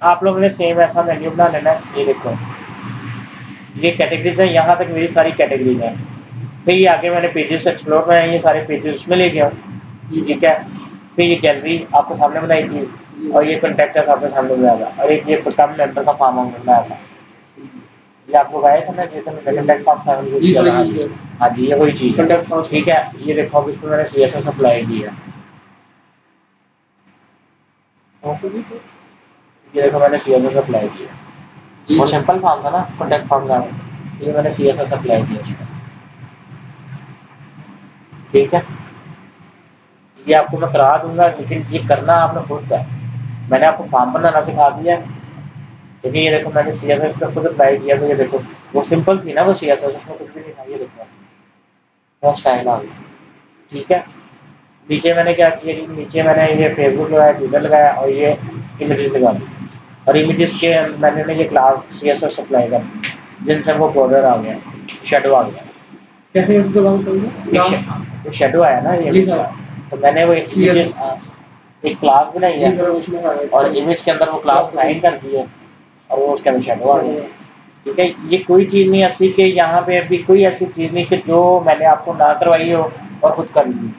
आप लोगों ने सेम ऐसा मेन्यू बना लेना है। ये देखो, ये कैटेगरीज है, यहाँ तक मेरी सारी कैटेगरीज हैं। फिर ये आगे मैंने पेजेस एक्सप्लोर में है, ये सारे पेजेस उसमें ले गया हूँ, ठीक है। फिर ये गैलरी आपको सामने बनाई थी, और ये कॉन्टैक्ट आपके सामने बनाया था, और एक ये कम मेंबर का फॉर्म हमने बनाया था। ये आप लोग आए थे ना, चेतन कॉन्टैक्ट फॉर्म 7 यूज किया था। हाँ जी, ये वही चीज़ है, ठीक है। ये देखो अब इसमें मैंने CSS अप्लाई किया, ये देखो मैंने CSS अप्लाई किया। वो सिंपल फॉर्म था ना कॉन्टैक्ट फॉर्म का, ये मैंने CSS अप्लाई किया, ठीक है। ये आपको मैं करा दूंगा, लेकिन ये करना आपने खुद का है। मैंने आपको फॉर्म बनाना सिखा दिया है, क्योंकि ये देखो मैंने CSS का खुद अप्लाई किया, तो ये देखो वो सिंपल थी ना वो CSS, उसमें कुछ भी नहीं था। ये देखो वो स्टाइल आ गया, ठीक है। नीचे मैंने क्या किया कि नीचे मैंने ये फेसबुक लगाया, ट्विटर लगाया, और ये इमेजेस लगा दी, और इमेजेस के मैंने ना ये क्लास CSS अप्लाई कर दी, जिनसे वो बॉर्डर आ गया, शेडो आ गया। कैसे कैसे दोबारा बताइए? शेडो आया ना ये, तो मैंने वो एक क्लास बनाई है, और इमेज के अंदर वो क्लास असाइन कर दी है, और वो उसके अंदर शेडो आ गया, ठीक है। ये कोई चीज़ नहीं ऐसी कि यहाँ पे अभी कोई ऐसी चीज़ नहीं कि जो मैंने आपको ना करवाई हो और खुद कर ली,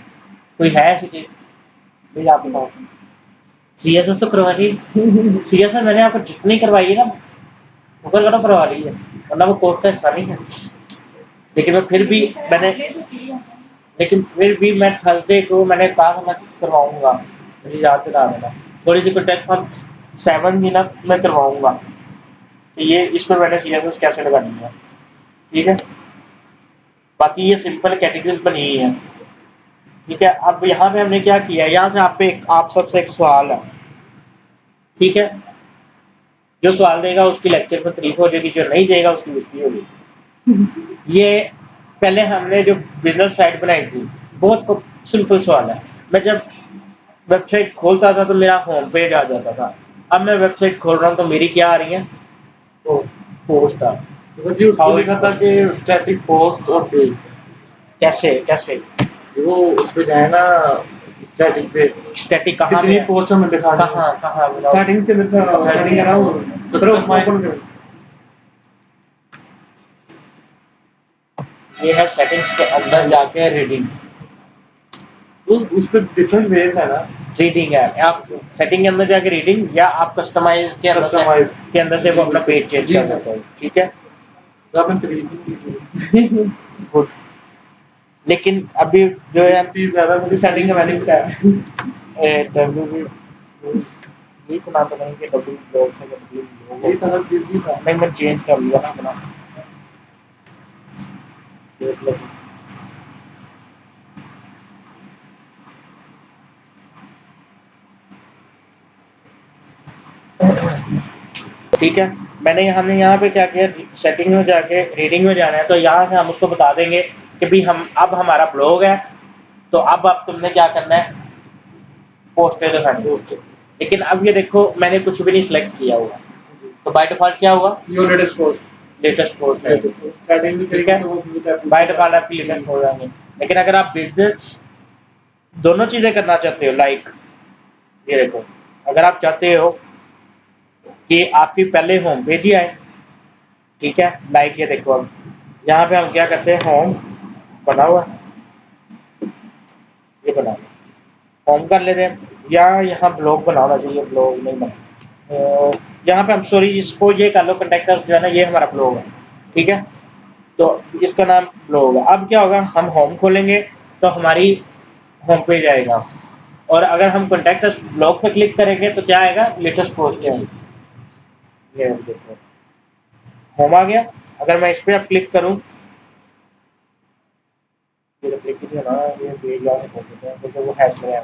कोई है ऐसी चीज़? भैया आप बताओ। CSS तो करवाई, CSS मैंने आपको जितनी करवाई है ना, शुक्र करो करवा ली है, वरना वो कोर्स का हिस्सा नहीं है। लेकिन मैं फिर भी मैंने लेकिन फिर भी मैं थर्सडे को मैंने कहा था मैं करवाऊंगा, मुझे याद दिला देना। थोड़ी सी कॉन्टैक्ट फॉर्म 7 थी ना, मैं करवाऊंगा। तो ये इस पर मैंने CSS कैसे लगानी है, ठीक है। बाकी ये सिंपल कैटेगरीज बनी हुई है, ठीक है। अब यहाँ पे हमने क्या किया है, यहाँ से आप सबसे एक सवाल है, ठीक है। जो सवाल देगा उसकी लेक्चर में तारीफ हो जाएगी, जो नहीं देगा उसकी बेइज्जती होगी। ये पहले हमने जो बिजनेस साइट बनाई थी, बहुत सिंपल सवाल है। मैं जब वेबसाइट खोलता था तो मेरा होम पेज आ जाता था। अब मैं वेबसाइट खोल रहा हूँ तो मेरी क्या आ रही है, पोस्ट आ। सर जी उसको लिखा था कि स्टैटिक पोस्ट और पेज। कैसे कैसे वो उस पे जाए ना, स्टैटिक पे स्टैटिक कहाँ कितनी पे पोस्ट हमें दिखानी है। कहाँ कहाँ बताओ। स्टार्टिंग के अंदर स्टार्टिंग है ना वो, सर ओपन कर। ये है सेटिंग्स के अंदर जाके रीडिंग, उस पे डिफरेंट वेज है ना। रीडिंग है। आप सेटिंग के अंदर जाके रीडिंग, या आप कस्टमाइज के अंदर से वो अपना पेज चेंज कर सकते हो, ठीक है। गुड। लेकिन अभी जो है ज्यादा मुझे सेटिंग का मैंने बताया। ये तो नाम बताएंगे डब्ल्यू ब्लॉग से डब्ल्यू ये तो सब बिजी था। नहीं, मैं चेंज कर लिया ना अपना, देख लो। ठीक है, हमने यहाँ पे क्या किया, सेटिंग में जाके रीडिंग में जाना है, तो यहाँ से हम उसको बता देंगे कि भाई हम अब हमारा ब्लॉग है, तो अब तुमने क्या करना है, पोस्ट पे दिखानी है। लेकिन अब ये देखो मैंने कुछ भी नहीं सिलेक्ट किया हुआ, तो बाय डिफॉल्ट क्या होगा, your latest post. Latest post है, स्टार्टिंग भी ठीक है। बाय डिफॉल्ट आपकी लेटेस्ट हो जाएंगे। लेकिन अगर आप बिजनेस दोनों चीजें करना चाहते हो, लाइक ये देखो, अगर आप चाहते हो कि आपकी पहले होम पेज ही आए, ठीक है, लाइक ये देखो, अब यहाँ पे हम क्या करते हैं, होम बना हुआ, ये बना होम कर लेते हैं, या यहाँ ब्लॉग बनाना चाहिए, ब्लॉग नहीं बना। यहाँ पे हम सॉरी इसको ये कर लो, कंटेक्ट जो है ना ये हमारा ब्लॉग है, ठीक है। तो इसका नाम ब्लॉग है। अब क्या होगा, हम होम खोलेंगे तो हमारी होम पेज आएगा, और अगर हम कॉन्टैक्ट ब्लॉग पे क्लिक करेंगे तो क्या आएगा, लेटेस्ट पोस्ट है। ये देखो होम आ गया। अगर मैं इस पे अब क्लिक करूँ, ये तो क्लिक ही ना, ये पेज यहाँ से खोल देते हैं, तो वो हैश में है।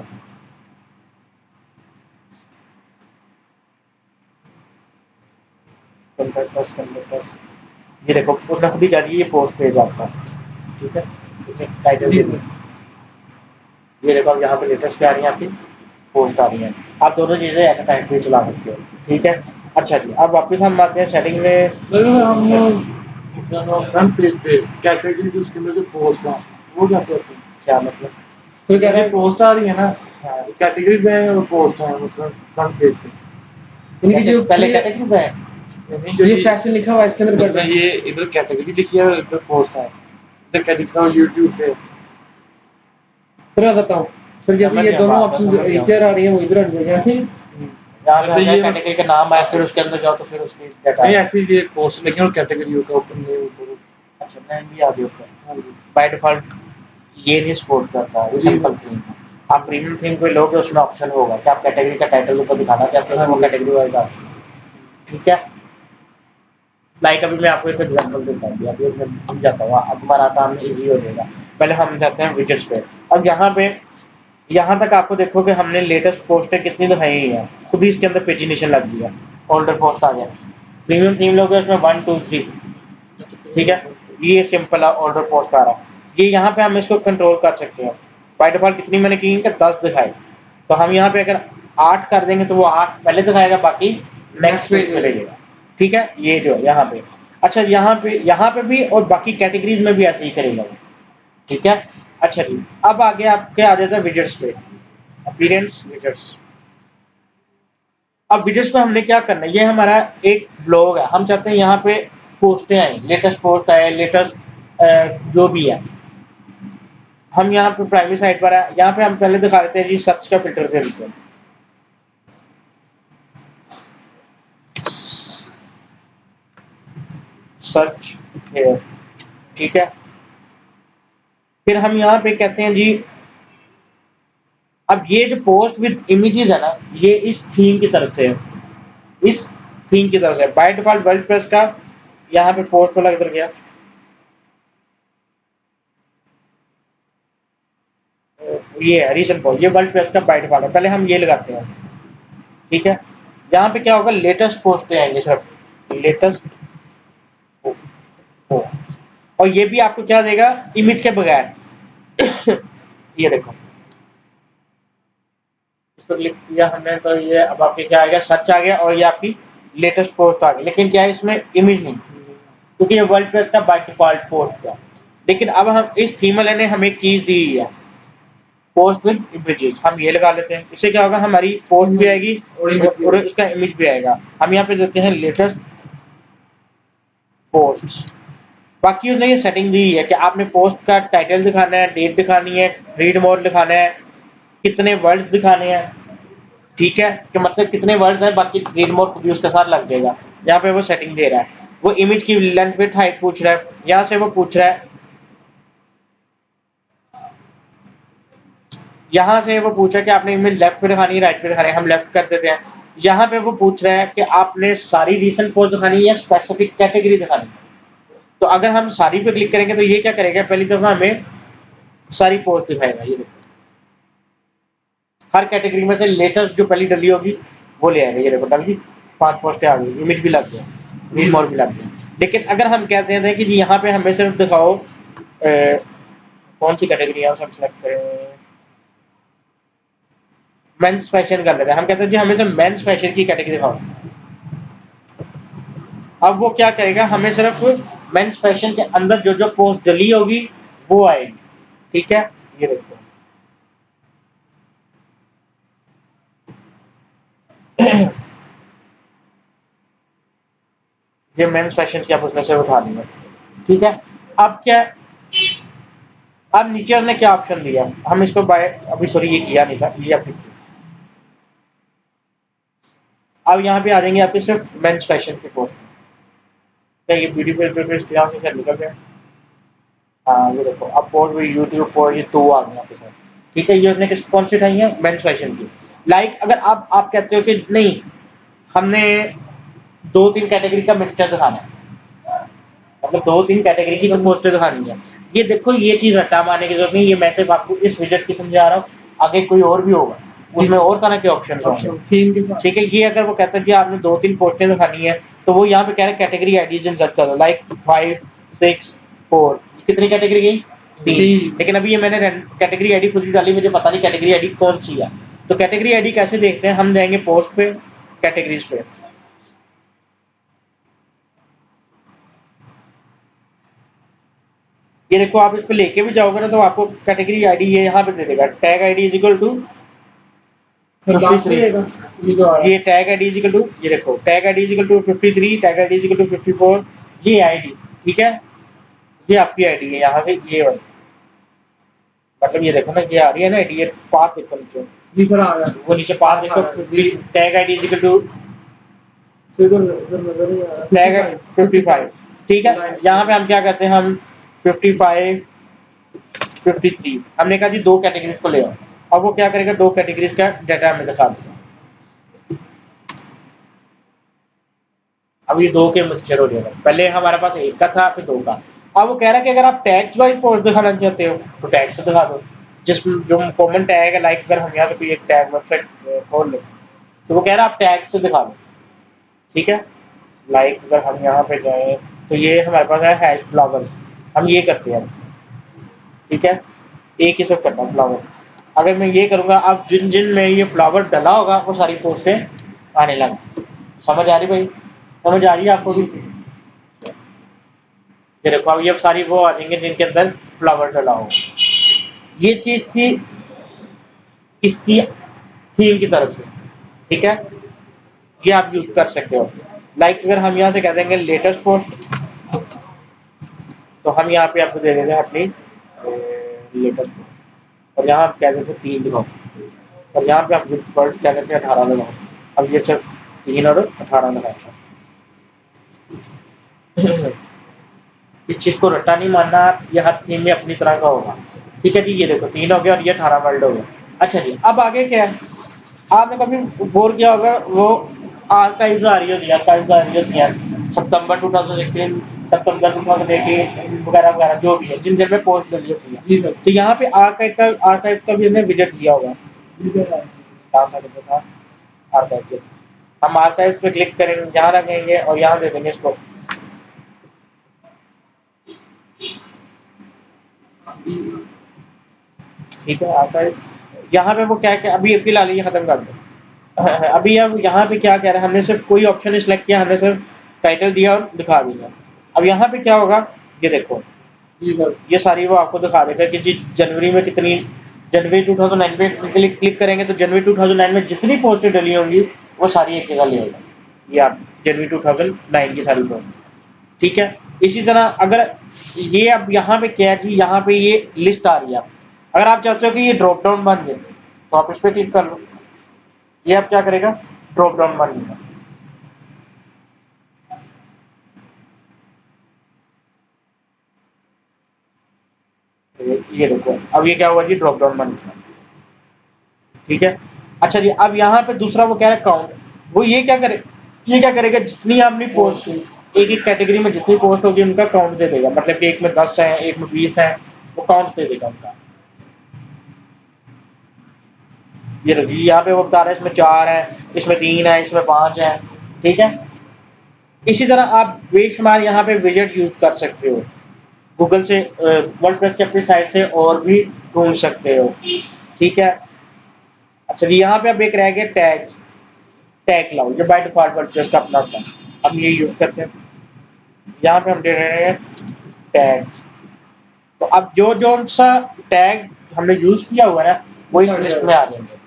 ये देखो उसने खुद ही जा दी, ये पोस्ट पेज आपका, ठीक है। इसमें टाइटल ये देखो, अब यहाँ पे लेटेस्ट क्या आ रही है, आपकी पोस्ट आ रही है। आप दोनों चीज़ें एट अ टाइम पे चला सकते हो, ठीक है। अच्छा जी, अब वापस हम आते हैं सेटिंग में। हम फ्रंट पेज पे कैटेगरी उसके अंदर जो पोस्ट है वो कैसे होती है? क्या मतलब, तो कह रहे हैं पोस्ट आ रही है ना, कैटेगरीज है और पोस्ट है मतलब फ्रंट पेज पे। इनकी जो पहले कैटेगरी पे है, जो ये फैशन लिखा हुआ है इसके अंदर इसमें ये इधर कैटेगरी लिखी है और इधर पोस्ट है, इधर कैटेगरी यूट्यूब पे। सर मैं बताऊं सर, जैसे समझ ये गया दोनों बात, ऑप्शन समझ गया। इधर आ रही है वो इधर आ रही है ऐसे ही। जहाँ जैसे पे ये कैटेगरी का नाम आया फिर उसके अंदर जाओ तो फिर उसकी डाटा नहीं ऐसे ये पोस्ट लिखे और कैटेगरी होगा ऊपर नेम ऊपर। अच्छा मैं भी आ गया ऊपर। हाँ जी बाय डिफॉल्ट ये नहीं सपोर्ट करता, ये जी, सिंपल थीम है। आप प्रीमियम थीम पे लोगे उसमें ऑप्शन होगा कि आप कैटेगरी का टाइटल ऊपर दिखाना चाहते हो तो वो कैटेगरी वाइज आप, ठीक है। लाइक अभी मैं आपको एक एग्जांपल देता हूँ, अभी मैं भूल जाता हूँ, अब हमारा काम इजी हो जाएगा। पहले हम जाते हैं विजेट्स पे। अब यहाँ तक आपको देखो कि हमने लेटेस्ट पोस्टें कितनी दिखाई हुई है, खुद ही इसके अंदर पेजिनेशन लग गई है, ओल्डर पोस्ट आ गया। प्रीमियम थीम लोगे उसमें 1 2 3, ठीक है। ये सिंपल ऑर्डर पोस्ट आ रहा है, ये यहाँ पे हम इसको कंट्रोल कर सकते हैं। बाय डिफॉल्ट कितनी मैंने की कि 10 दिखाई, तो हम यहाँ पे अगर 8 कर देंगे तो वो 8 पहले दिखाएगा, बाकी नेक्स्ट पेज पे लगेगा, ठीक है। ये जो है यहाँ पे, अच्छा यहाँ पे भी और बाकी कैटेगरीज में भी ऐसे ही करेगा वो, ठीक है। अच्छा जी, अब आगे आपके आ जाता है विजेट्स पे, अपीयरेंस विजेट्स। अब विजेट्स पे हमने क्या करना है, ये हमारा एक ब्लॉग है, हम चाहते हैं यहाँ पे पोस्टें आए, लेटेस्ट पोस्ट आए, लेटेस्ट जो भी है। हम यहाँ पे प्राइमरी साइट पर है, यहाँ पे हम पहले दिखा देते हैं जी सर्च का फिल्टर दे देते हैं, सर्च हियर, ठीक है। फिर हम यहाँ पे कहते हैं जी, अब ये जो पोस्ट विद इमेजेस है ना, ये इस थीम की तरफ से है, इस थीम की तरफ से। बाय डिफॉल्ट वर्डप्रेस का यहाँ पे पोस्ट वाला इधर गया, ये है रीजन पोस्ट, ये वर्डप्रेस का बाय डिफॉल्ट है। पहले हम ये लगाते हैं, ठीक है। यहाँ पे क्या होगा, लेटेस्ट पोस्टें आएंगे, सिर्फ लेटेस्ट पोस्ट, और ये भी आपको क्या देगा, इमेज के बगैर। ये देखो, इस पर क्लिक किया हमने तो ये अब आपके क्या आएगा, सर्च आ गया और ये आपकी लेटेस्ट पोस्ट आ गई, लेकिन क्या है इसमें इमेज नहीं, क्योंकि ये वर्डप्रेस का बाय डिफॉल्ट पोस्ट है। लेकिन अब हम इस थीम वाले ने हमें एक चीज दी है, पोस्ट विद इमेजेस, हम ये लगा लेते हैं। इससे क्या होगा, हमारी पोस्ट भी आएगी और उसका इमेज भी आएगा। हम यहाँ पे देते हैं लेटेस्ट पोस्ट। बाकी उसने ये सेटिंग दी है कि आपने पोस्ट का टाइटल दिखाना है, डेट दिखानी है, रीड मोड दिखाना है, कितने वर्ड्स दिखाने हैं, ठीक है, कि मतलब कितने वर्ड्स हैं, बाकी रीड मोड भी उसके साथ लग जाएगा। यहाँ पे वो सेटिंग दे रहा है, वो इमेज की लेंथ विड्थ हाइट पूछ रहा है, यहाँ से वो पूछ रहा है, यहाँ से वो पूछ रहा है कि आपने इमेज लेफ्ट पे दिखानी है राइट पे दिखानी है, हम लेफ्ट कर देते हैं। यहाँ पे वो पूछ रहा है कि आपने सारी रीसेंट पोस्ट दिखानी है या स्पेसिफिक कैटेगरी दिखानी है। तो अगर हम सारी पे क्लिक करेंगे तो ये क्या करेगा, पहली दफा हमें सारी पोस्ट दिखाएगा। ये देखो, हर कैटेगरी में से लेटेस्ट जो पहली डली होगी वो ले आएगा। ये देखो डल गई, 5 पोस्टें आ गई, इमेज भी लग गया, रीड मोड भी लग गया। लेकिन अगर हम कहते हैं कि जी यहाँ पे हमें सिर्फ दिखाओ कौन सी कैटेगरी है, हम सेलेक्ट करें मेंस फैशन कर लेते हैं, हम कहते हैं जी हमें सिर्फ मेंस फैशन की कैटेगरी दिखाओ। अब वो क्या करेगा, हमें सिर्फ मेंस फैशन के अंदर जो जो पोस्ट डली होगी वो आएगी, ठीक है। ये देखो ये मेंस फैशन की आप उसमें से उठा ली है, ठीक है। अब क्या, अब नीचे उसने क्या ऑप्शन दिया, हम इसको बाय अभी सॉरी ये किया नहीं था, ये अब यहाँ पे आ जाएंगे आपके सिर्फ मेंस फैशन के पोस्ट। क्या ये वीडियो पे यहाँ से निकल गया, हाँ ये देखो अब पोस्ट हुई यूट्यूब पर, ये 2 आ गए आपके साथ, ठीक है। ये उसने किस कौन सी उठाई है, मेंस फैशन की। लाइक अगर आप कहते हो कि नहीं हमने 2-3 कैटेगरी का मिक्सचर दिखाना है, मतलब 2-3 कैटेगरी की तो पोस्टर दिखानी है, ये देखो ये चीज हटा मारने की जरूरत नहीं, ये मैं सिर्फ आपको इस विजेट की समझा रहा हूँ, आगे कोई और भी होगा उसमें और तरह के ऑप्शन होंगे, ठीक है। ये अगर वो कहता है कि आपने 2-3 पोस्टें दिखानी है तो वो यहाँ पे कह रहे हैं कैटेगरी आईडीज इंसर्ट करो, लाइक 5 6 4, कितनी कैटेगरी गई 3, लेकिन अभी ये मैंने कैटेगरी आईडी खुद ही डाली, मुझे पता नहीं कैटेगरी आईडी कौन सी है। तो कैटेगरी आईडी कैसे देखते हैं, हम जाएंगे पोस्ट पे, कैटेगरीज पे, ये देखो आप इस पे लेके भी जाओगे ना तो आपको कैटेगरी आईडी ये यहाँ पे दे देगा, tag ID is equal to sir last में 53 रहेगा ये जो आ रहा ये tag ID is equal to, ये देखो tag ID is equal to 53, tag ID is equal to 54, ये आईडी, ठीक है, ये आपकी आईडी है यहाँ से ये वाली, मतलब ये देखो ना ये आ रही है ना आईडी, ये पाथ देखो नीचे, जी सर आ गया वो नीचे पाथ देखो, tag ID is equal to इधर इधर नजर नहीं आ रहा टैग 55, ठीक है। यहाँ पे हम क्या करते हैं, हम 55 53 हमने कहा जी दो कैटेगरीज को ले आओ, अब वो क्या करेगा, दो कैटेगरीज का डाटा हमें दिखा देगा। अब ये दो के मिक्सचर हो जाएगा, पहले हमारे पास एक का था फिर दो का। अब वो कह रहा है कि अगर आप टैग्स वाइज पोस्ट दिखाना चाहते हो तो टैग से दिखा दो, जिस जो कॉमन टैग है, लाइक अगर हम यहाँ से कोई एक टैग वेबसाइट खोल लें तो वो कह रहा है आप टैग से दिखा दो, ठीक है। लाइक अगर हम यहाँ पे जाएं तो ये हमारे पास है हैश फ्लावर, हम ये करते हैं, ठीक है, एक ही सब करना फ्लावर। अगर मैं ये करूँगा, अब जिन जिन में ये फ्लावर डला होगा वो सारी पोस्टें आने लगा। समझ आ रही भाई, समझ आ रही है आपको भी? ये देखो अब ये सारी वो आ जाएंगे जिनके अंदर फ्लावर डला हो। ये चीज थी इसकी थीम की तरफ से, ठीक है, ये आप यूज कर सकते हो। लाइक अगर हम यहाँ से कह देंगे लेटेस्ट पोस्ट, तो हम यहाँ पे आपको दे देंगे अपनी लेटेस्ट पोस्ट, और यहाँ आप कह देते 3 दिखाओ, और यहाँ पे आप वर्ड क्या कहते हैं 18 लगाओ। अब ये सिर्फ 3 और 18 लगाएगा। इस चीज को रट्टा नहीं मानना आप, ये हर थीम में अपनी तरह का होगा, ठीक है जी। ये देखो 3 हो गया और ये 18 वर्ड हो गया। अच्छा जी, अब आगे क्या है, आपने कभी बोर किया होगा वो आर्काइव्स आ रही होती है, आर्काइव्स आ रही होती है सितंबर 2016, सितंबर 2018 वगैरह वगैरह जो भी है, जिन जिन में पोस्ट डली होती है। तो यहाँ पे आर्काइव का भी हमने विजिट किया होगा, आर्काइव। हम आर्काइव पे क्लिक करेंगे, यहाँ रखेंगे और यहाँ दे देंगे इसको, ठीक है। आर्काइव यहाँ पे वो क्या क्या अभी फिलहाल ये खत्म कर दो। अभी अब यहाँ पे क्या कह रहा है, हमने सिर्फ कोई ऑप्शन सिलेक्ट किया, हमने सिर्फ टाइटल दिया और दिखा दिया। अब यहाँ पे क्या होगा, ये देखो ये सारी वो आपको दिखा देगा कि जी जनवरी में कितनी, जनवरी 2009 पे क्लिक करेंगे तो जनवरी 2009 में जितनी पोस्टें डली होंगी वो सारी एक जगह ले आएगा, ये आप जनवरी 2009 की सारी पोस्ट, ठीक है। इसी तरह अगर ये अब यहाँ पे क्या है जी, यहाँ पे ये लिस्ट आ रही है, अगर आप चाहते हो कि ये ड्रॉप डाउन बन जाए तो आप इस पर क्लिक कर लो, ये आप क्या करेगा, ड्रॉप डाउन बन जाएगा। ये देखो अब ये क्या हुआ जी, ड्रॉप डाउन बन गया, ठीक है। अच्छा जी, अब यहाँ पे दूसरा वो क्या है, काउंट, वो ये क्या करे, ये क्या करेगा, जितनी आपने पोस्ट एक एक कैटेगरी में जितनी पोस्ट होगी उनका काउंट दे देगा, मतलब कि एक में 10 है, एक में 20 है, वो काउंट दे देगा उनका। ये देखिए यहाँ पे वो बता रहा है इसमें 4 है, इसमें 3 है, इसमें 5 है, ठीक है। इसी तरह आप बेशुमार यहाँ पे विजेट यूज कर सकते हो, गूगल से वर्डप्रेस की अपनी साइट से और भी ढूंढ सकते हो, ठीक है। अच्छा जी, यहाँ पे अब एक रह गया टैग्स, टैग लाओ, जो बाय डिफॉल्ट वर्डप्रेस का अपना होता है, हम ये यूज करते हैं। यहाँ पे हम दे रहे हैं टैग्स, तो अब जो जो सा टैग हमने यूज किया हुआ है ना वो इस लिस्ट में आ जाएंगे।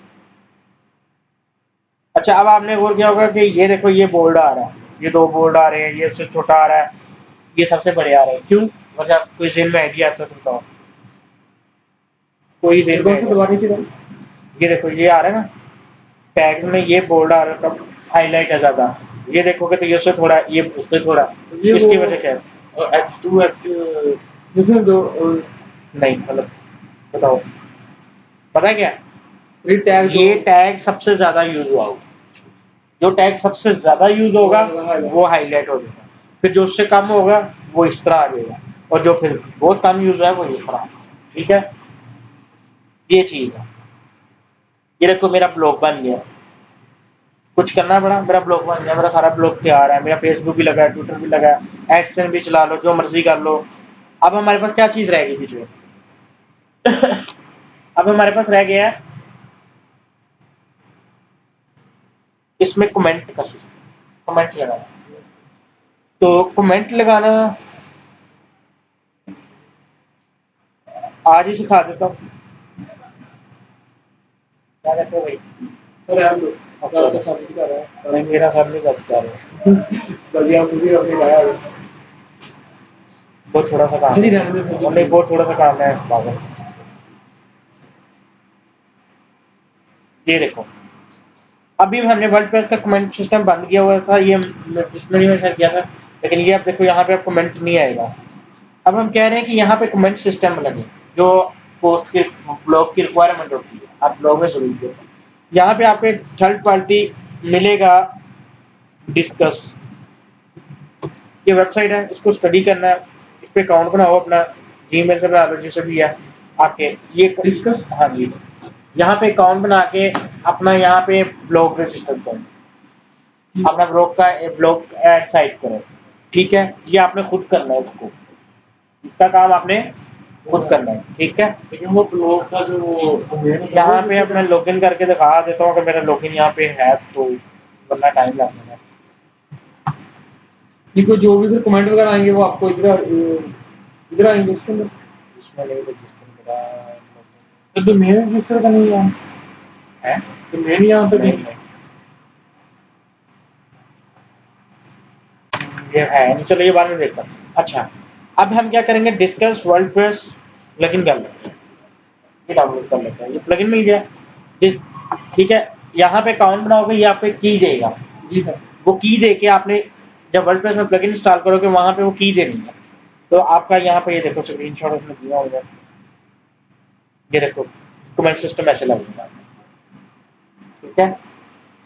अच्छा, अब आपने गौर किया होगा कि ये देखो ये बोल्ड आ रहा है, ये 2 बोल्ड आ रहे हैं, ये उससे छोटा आ रहा है, ये सबसे बड़े आ रहे हैं, क्यों, मतलब कोई जेल में आइडिया आता है तो बताओ, कोई जेल में ये देखो ये आ रहा है ना टैग्स में, ये बोल्ड आ रहा है, हाईलाइट है ज्यादा, ये देखोगे तो ये उससे थोड़ा, ये उससे थोड़ा, इसकी वजह क्या है, X2 X जैसे दो नहीं मतलब बताओ, पता है क्या, टैग ये टैग सबसे ज्यादा यूज हुआ होगा, जो टैग सबसे ज्यादा यूज होगा वो हाईलाइट हो जाएगा, फिर जो उससे कम होगा वो इस तरह आ जाएगा, और जो फिर बहुत कम यूज है वो इस तरह, ठीक है। ये चीज है, ये देखो मेरा ब्लॉग बन गया, कुछ करना पड़ा, मेरा ब्लॉग बन गया, मेरा सारा ब्लॉग तैयार है, मेरा फेसबुक भी लगा है, ट्विटर भी लगा है, एडसेंस भी चला लो, जो मर्जी कर लो। अब हमारे पास क्या चीज रह गई बीच में अब हमारे पास रह गया है इसमें कमेंट का सिस्टम, कमेंट लगाना, तो कमेंट लगाना आज ही सिखा देता हूँ, क्या कहते हो भाई, सर आप आपका साथ भी कर रहा है नहीं मेरा सर नहीं करता है सर आप खुद ही अपने लाया है बहुत थोड़ा सा काम चलिए है रहने दो सर जी। और नहीं बहुत थोड़ा सा काम है पागल। ये देखो अभी हमने वर्डप्रेस का कमेंट सिस्टम बंद किया हुआ था, ये इसमें नहीं मैंने किया था, लेकिन ये अब देखो यहाँ पे अब कमेंट नहीं आएगा। अब हम कह रहे हैं कि यहाँ पे कमेंट सिस्टम लगे जो पोस्ट के ब्लॉग की रिक्वायरमेंट होती है, आप ब्लॉग में जरूर दो। यहाँ पे आपको एक थर्ड पार्टी मिलेगा डिस्कस, ये वेबसाइट है, इसको स्टडी करना है, इस पे अकाउंट बनाओ अपना, जीमेल से बना लो जिससे भी है आपके ये डिस्कस। हाँ जी, यहाँ पे अकाउंट बना के अपना यहाँ पे ब्लॉग रजिस्टर करो, अपना ब्लॉग ऐड साइट करो, ठीक है। ये आपने खुद करना है, इसका काम आपने खुद करना है, ठीक है। लेकिन वो ब्लॉग का जो वो यहाँ पे अपना लॉगिन करके दिखा देता हूँ कि मेरा लॉगिन यहाँ पे है, तो वरना टाइम लगेगा। ये कोई जो भी सर कमेंट वगैरह आएंगे वो आपको इधर आएंगे इसके अंदर। इसमें नहीं रजिस्टर मेरा तो डोमेन रजिस्टर का नहीं है, डोमेन यहाँ पे नहीं, नहीं नहीं। ये है नहीं, चलो ये बाद में देखते हैं। अच्छा अब हम क्या करेंगे, डिस्कस वर्डप्रेस प्लगइन कर लेते हैं, ये डाउनलोड कर लेते हैं, ये प्लगइन मिल गया, ठीक है। यहाँ पे अकाउंट बनाओगे, ये आपको की देगा, जी सर। वो की दे के आपने जब वर्डप्रेस में प्लगइन इंस्टॉल करोगे वहां पे वो की देनी है, तो आपका यहाँ पे ये देखो स्क्रीनशॉट उसने दिया होगा, ये देखो कमेंट सिस्टम ऐसे लगेगा, ठीक है।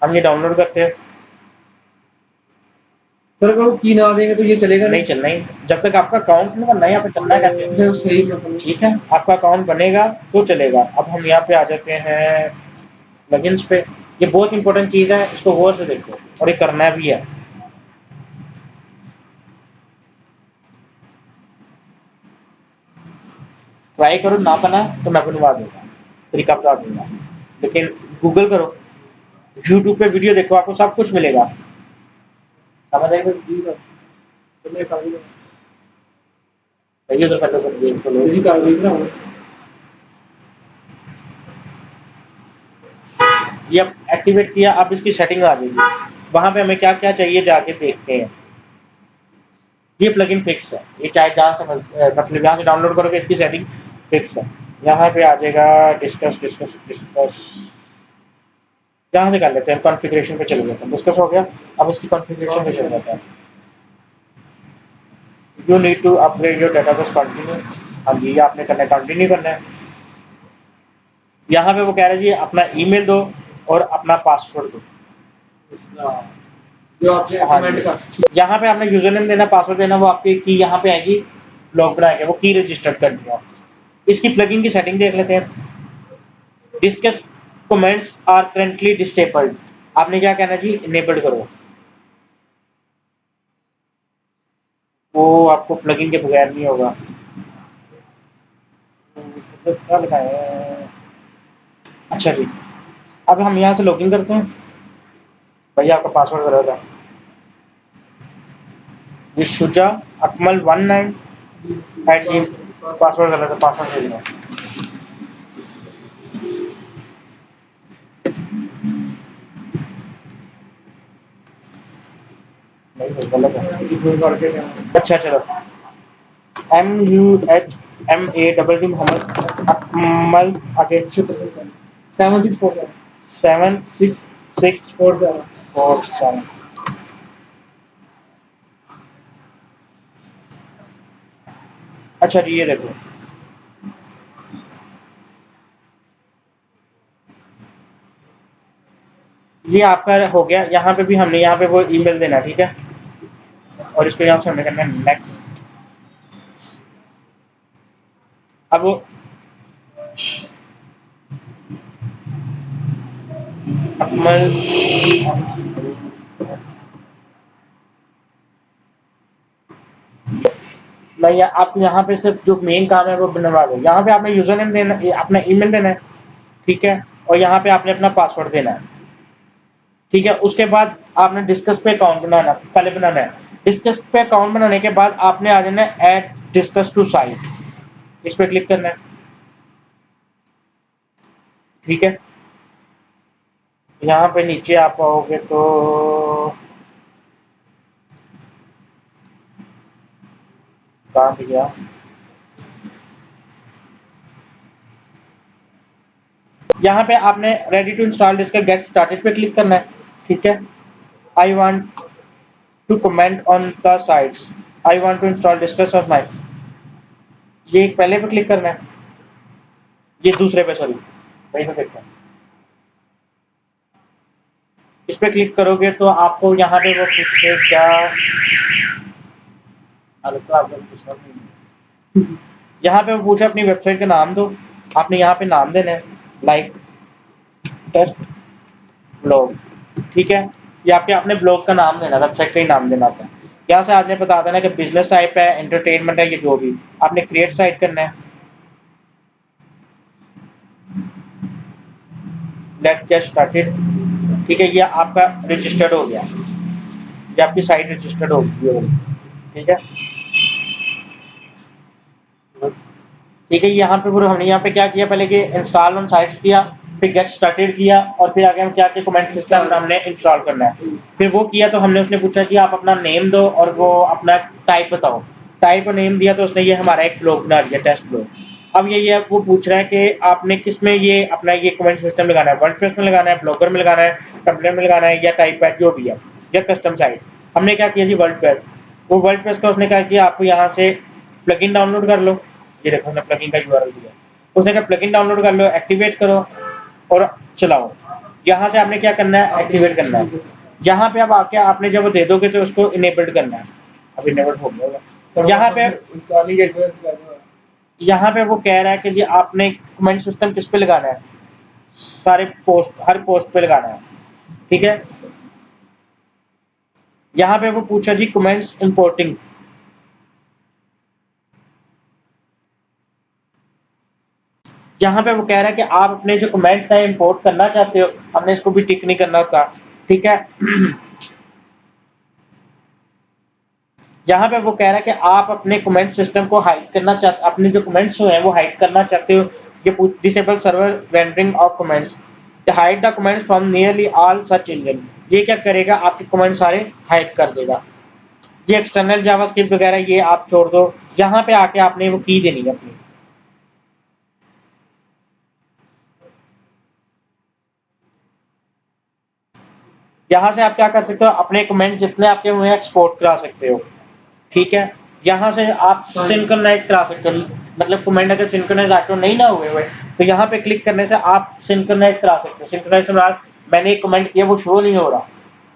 हम ये डाउनलोड करते हैं, सर अगर वो की ना देंगे तो ये चलेगा नहीं चलना ही, जब तक आपका अकाउंट नहीं बनना, यहाँ पे चलना है कैसे, सही मैं ठीक है। आपका अकाउंट बनेगा तो चलेगा। अब हम यहाँ पे आ जाते हैं प्लगइन्स पे, ये बहुत इंपॉर्टेंट चीज है, इसको गौर से देखो और ये करना भी है। ट्राई करो ना बना तो मैं बनवा दूंगा, तरीका बता दूंगा, लेकिन गूगल करो, यूट्यूब पे वीडियो देखो, आपको सब कुछ मिलेगा, समझ आएगा। जी सर। तो मैं कर दूंगा। ये तो कर लो, देख लो, यही कर देख रहा हूँ। ये अब एक्टिवेट किया, अब इसकी सेटिंग आ जाएगी, वहां पे हमें क्या क्या चाहिए जाके देखते हैं। ये प्लगइन फिक्स है, ये चाहे जहाँ से मतलब यहाँ से डाउनलोड करोगे इसकी सेटिंग फिक्स है। यहाँ पे आ जाएगा डिस्कस डिस्कस डिस्कस, यहाँ से कर लेते हैं, कॉन्फ़िगरेशन पे चले जाते हैं, डिस्कस हो गया, अब उसकी कॉन्फ़िगरेशन पे चले जाते हैं। You need to upgrade your database continue, हाँ जी ये आपने करना है, कंटिन्यू करना है। यहाँ पे वो कह रहे हैं जी अपना ईमेल दो और अपना पासवर्ड दो, जो आपने कमेंट का यहाँ पे आपने यूजर नेम देना, पासवर्ड देना, वो आपकी की यहाँ पे आएगी, लॉग बनाएगा, वो की रजिस्टर्ड कर दिया। इसकी प्लगइन की सेटिंग देख लेते हैं। Disqus comments are currently disabled, आपने क्या कहना जी, इनेबल्ड करो, वो आपको प्लगइन के बगैर नहीं होगा। अच्छा जी, अब हम यहाँ से लॉगिन करते हैं, भैया आपका पासवर्ड गलत है, ये शुजा अकमल 19 @ पासवर्ड गलत है, पासवर्ड दे दिया। नहीं गलत है, अच्छा चलो, MUHMADD मोहम्मद अकमल आगे 7647 76647। अच्छा जी ये देखो, ये आपका हो गया। यहाँ पे भी हमने यहाँ पे वो ईमेल देना, ठीक है, और इसको यहाँ से हमने करना है नेक्स्ट। अब अकमल मैं आप यहाँ पे सिर्फ जो मेन काम है वो बनवा दो। यहाँ पे आपने यूजर नेम देना, अपना ईमेल देना है, ठीक है, और यहाँ पे आपने अपना पासवर्ड देना है, ठीक है। उसके बाद आपने डिस्कस पे अकाउंट बनाना, पहले बनाना है। डिस्कस पे अकाउंट बनाने के बाद आपने आ जाना है ऐड डिस्कस टू साइट, इस पे क्लिक करना है, ठीक है। यहाँ पे नीचे आप आओगे तो कहाँ पे गया, यहाँ पे आपने ready to install Disqus get started पे क्लिक करना है। ठीक है, I want to comment on the sites, I want to install Disqus of my, ये पहले पे क्लिक करना है, ये दूसरे पे, सॉरी वही पे क्लिक करना है। इस पे क्लिक करोगे तो आपको यहाँ पे वो पूछे क्या, यहाँ पे वो पूछे अपनी वेबसाइट का नाम दो, आपने यहाँ पे नाम देना है लाइक टेस्ट ब्लॉग। ठीक है, ये आपके अपने ब्लॉग का नाम देना, वेबसाइट का ही नाम देना था। यहाँ से आपने बता देना कि बिजनेस टाइप है, एंटरटेनमेंट है, ये जो भी आपने क्रिएट साइट करना है। Let's get started. ठीक है, ये आपका रजिस्टर्ड हो गया, ये आपकी साइट रजिस्टर्ड हो गई है। ठीक है, ठीक है, यहाँ पे फिर हमने यहाँ पे क्या किया, पहले कि इंस्टॉल ऑन साइट्स किया, फिर गेट स्टार्टेड किया, और फिर आगे हम क्या किया, कमेंट सिस्टम हमने इंस्टॉल करना है। फिर वो किया तो हमने उसने पूछा कि आप अपना नेम दो और वो अपना टाइप बताओ, टाइप और नेम दिया तो उसने ये हमारा एक ब्लॉग बना दिया, टेस्ट ब्लॉग। अब ये वो पूछ रहा है कि आपने किस में ये अपना ये कमेंट सिस्टम लगाना है, वर्डप्रेस में लगाना है, ब्लॉगर में लगाना है, टेम्पलेट में लगाना है, या टाइप पैड जो भी है, या कस्टम साइट। हमने क्या किया जी, वर्डप्रेस। वो वर्डप्रेस का उसने कहा कि आप यहाँ से प्लगइन डाउनलोड कर लो, ये देखो हमने प्लगइन का यूआरएल दिया, उसने कहा प्लगइन डाउनलोड कर लो, एक्टिवेट करो और चलाओ। यहाँ से आपने क्या करना है, एक्टिवेट करना है। यहाँ पे अब आके आपने जब वो दे दोगे तो उसको इनेबल्ड करना है। अब इनेबल्ड हो गया होगा। यहाँ पे वो कह रहा है कि जी आपने कमेंट सिस्टम किस पे लगाना है, सारे पोस्ट, हर पोस्ट पे लगाना है। ठीक है, यहाँ पे वो पूछा जी कमेंट्स इंपोर्टिंग, यहाँ पे वो कह रहा है कि आप अपने जो कमेंट्स हैं इंपोर्ट करना चाहते हो, हमने इसको भी टिक नहीं करना होता। ठीक है, यहाँ पे वो कह रहा है कि आप अपने कमेंट सिस्टम को हाइड करना चाहते, अपने जो कमेंट्स हैं वो हाइड करना चाहते हो, ये disable server rendering of comments, hide the comments from nearly all search engine. ये क्या करेगा, आपके कमेंट सारे हाइड कर देगा। ये एक्सटर्नल जावास्क्रिप्ट वगैरह ये आप छोड़ दो, यहाँ पे आके आपने वो की देनी है अपनी। यहाँ से आप क्या कर सकते हो, अपने कमेंट जितने आपके हुए हैं एक्सपोर्ट करा सकते हो। ठीक है, यहाँ से आप सिंक्रोनाइज करा सकते हो, मतलब कमेंट अगर सिंक्रोनाइज ऑटो नहीं ना हुए तो यहाँ पे क्लिक करने से आप सिंक्रोनाइज करा सकते हो। सिंक्रोनाइज से मैंने एक कमेंट किया वो शो नहीं हो रहा,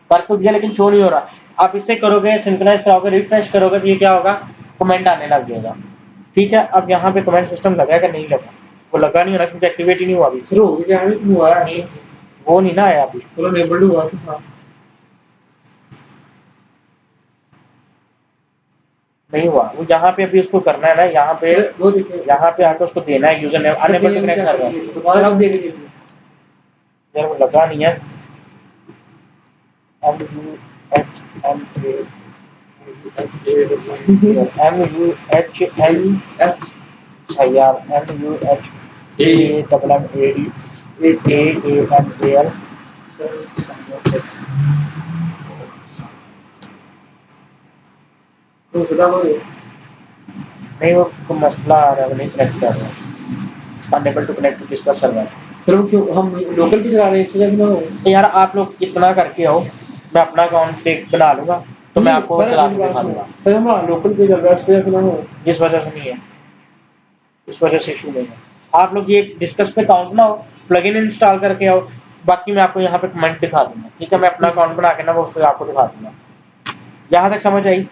कर तो दिया लेकिन शो नहीं हो रहा, आप इससे करोगे, सिंक्रोनाइज कराओगे, रिफ्रेश करोगे तो ये क्या होगा, कमेंट आने लग जाएगा। ठीक है, अब यहाँ पे कमेंट सिस्टम लगा कि नहीं लगा, वो लगा नहीं होना क्योंकि एक्टिवेट ही नहीं हुआ अभी। शुरू हो गया है, हुआ है, वो नहीं ना आया अभी, चलो लेबल्ड हुआ तो साफ नहीं हुआ वो। यहाँ पे अभी उसको करना है ना, यहाँ पे वो देखिए, यहाँ पे आकर उसको देना है user name, unable to connect server. दोबारा आप देख लीजिए। यार वो लगा नहीं है, MUHMAD यार MUHAMMADAAMAL। तो सदा वो नहीं वो मसला आ रहा है, वो नहीं कनेक्ट कर रहा है, unable to connect to Disqus server. Sir वो क्यों हम लोकल भी चला रहे हैं इस वजह से ना हो। तो यार आप लोग इतना करके आओ, मैं अपना अकाउंट बना लूंगा तो मैं आपको चला के दिखा दूंगा। सर हमारा लोकल पे चल रहा है इस वजह से ना हो। इस वजह से नहीं है, इस वजह से इशू नहीं है। आप लोग ये डिस्कस पे अकाउंट बनाओ, प्लगइन इंस्टॉल करके आओ, बाकी मैं आपको यहाँ पे कमेंट दिखा दूंगा। ठीक है, मैं अपना अकाउंट बना के ना वो उससे आपको दिखा दूंगा। यहाँ तक समझ आई?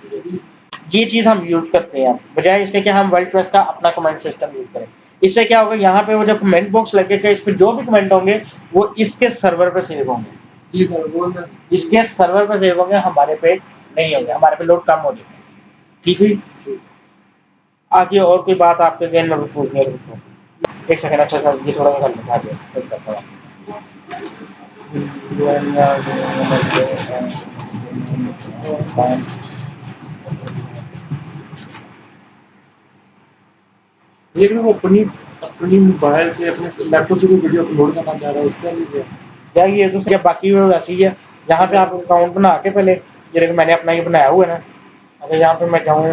ये चीज हम यूज करते हैं बजाय इसके कि हम वर्डप्रेस का अपना कमेंट सिस्टम यूज करें। इससे क्या होगा, यहाँ पे वो जो कमेंट बॉक्स लगेगा इस पे जो भी कमेंट होंगे वो इसके सर्वर पे सेव होंगे। जी सर बोल रहे इसके सर्वर पे सेव होंगे, हमारे पे नहीं होंगे, हमारे पे लोड कम हो जाएगा। ठीक हुई? आगे और कोई बात आपके जहन में पूछनी है तो पूछो। एक सेकंड, अच्छा सर ये थोड़ा सा कर लेता है, ये वो अपनी अपनी मोबाइल से अपने लैपटॉप से कोई वीडियो अपलोड करना चाह रहा है उसका लीजिए। या ये दूसरी बाकी वो वैसी है। यहाँ पे आप अकाउंट बना के पहले, ये देखो मैंने अपना ये बनाया हुआ है ना, अगर यहाँ पे मैं जाऊँ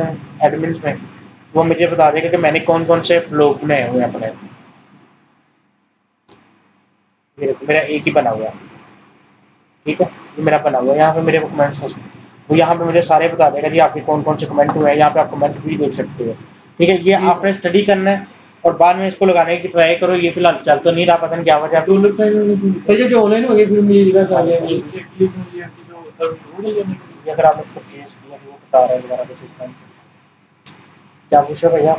एडमिन्स में, वो मुझे बता देगा कि मैंने कौन कौन से ब्लॉग बनाए हुए हैं अपने। ये देखो मेरा एक ही बना हुआ है, ठीक है, ये मेरा बना हुआ है। यहाँ पे मेरे कमेंट्स, वो यहाँ पे मुझे सारे बता देगा जी आपके कौन कौन से कमेंट हुए हैं। यहाँ पे आप कमेंट भी देख सकते हो, ठीक है। ये आपने स्टडी करना है और बाद में इसको लगाने की ट्राई करो। ये फिलहाल चल तो नहीं रहा, पता नहीं क्या वजह। डॉलर साइन सर जो ऑनलाइन हो गया फिर मुझे दिखा आ जाएगा। अगर आपने परचेज किया वो बता रहा है दोबारा कुछ इसका क्या पूछो भैया।